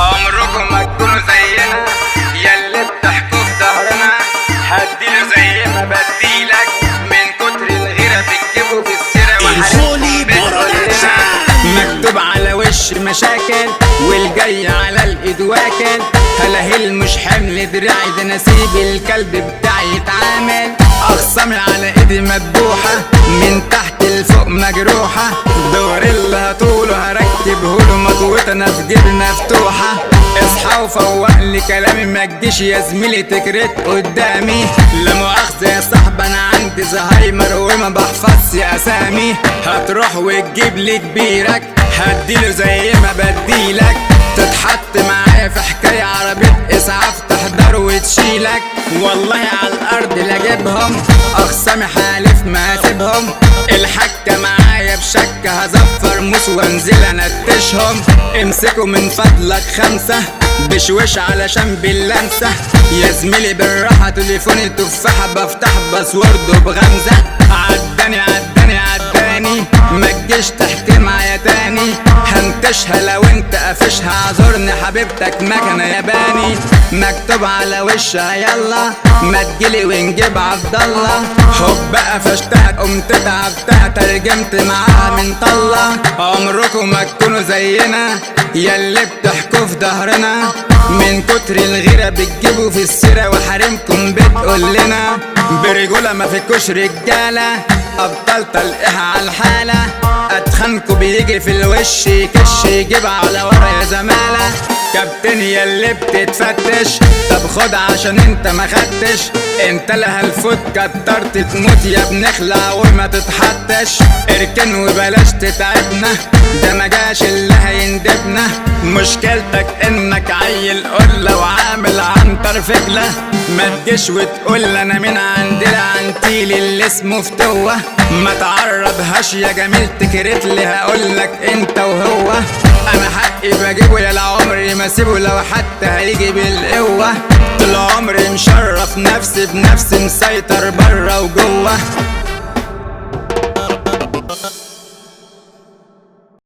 عمركم ما تكونوا زينا ياللي بتحكوا في ظهرنا. هديله زي ما بديلك من كتر الغيرة بتجيبوا في السيرة وحريمكم بتقولنا. مكتوب على وش مشاكل والجاي على الايد واكل. هلاهل مش حمل دراعي ده نسيب الكلب بتاعي يتعامل. اخصامي على ايدي مدبوحة من تحت لفوق مجروحة. دور اللي هطوله هركبهوله مطوطة انا في جيبي مفتوحة. اصحى وفوق لي كلامي ما تجيش يا زميلي تكرت قدامي. لا مؤاخذة يا صاحبي انا عندي زهايمر وما بحفظش اسامي. هتروح وتجيب لي كبيرك هديله زي ما بديلك. تتحط معايا في حكاية عربية اسعاف تحضر وتشيلك. والله على الارض لاجيبهم اخصامي حالف ما هسيبهم. الحكة معايا بشكة هزفر موس وانزل انتشهم. امسكوا من فضلك 5 بشوش علشان باللمسة. يا زميلي بالراحة تليفوني تفاحة بفتح باسورده بغمزة. عداني ما تجيش تحكي معايا تاني. هنتشها لو انت قافشها اعذرني حبيبتك مكنة ياباني. مكتوب على وشها يلا ما تجيلي ونجيب عبدالله. حب قفشتها قمت تعبتها ترجمت معاها من طلة. عمركم ما تكونوا زينا ياللي بتحكوا في ظهرنا. من كتر الغيرة بتجيبوا في السيرة وحريمكم بتقولنا. برجولة ما فيكوش رجالة ابطال تلقيها على الحالة. اتخنكوا بيجي في الوش كش يجيب على ورا يا زمالة. كابتن ياللي بتتفتش طب خد عشان انت ما خدتش. انت لها الفوت كترت تموت يا بنخلع وما تتحطش. اركن وبلاش تتعبنا ده ما جاش اللي هيندبنا. مشكلتك انك عيل قلة وعامل عنتر فجلة. ما تجيش وتقول انا من عندي لعنتيلي اللي اسمه فتوة. ما تعرضهاش يا جميل تكرت لي هقولك انت وهو. انا حقي بجيبه يا لعمري ما سيبه لو حتى هيجي بالقوة. طول عمري مشرف نفسي بنفسي مسيطر برا وجوه.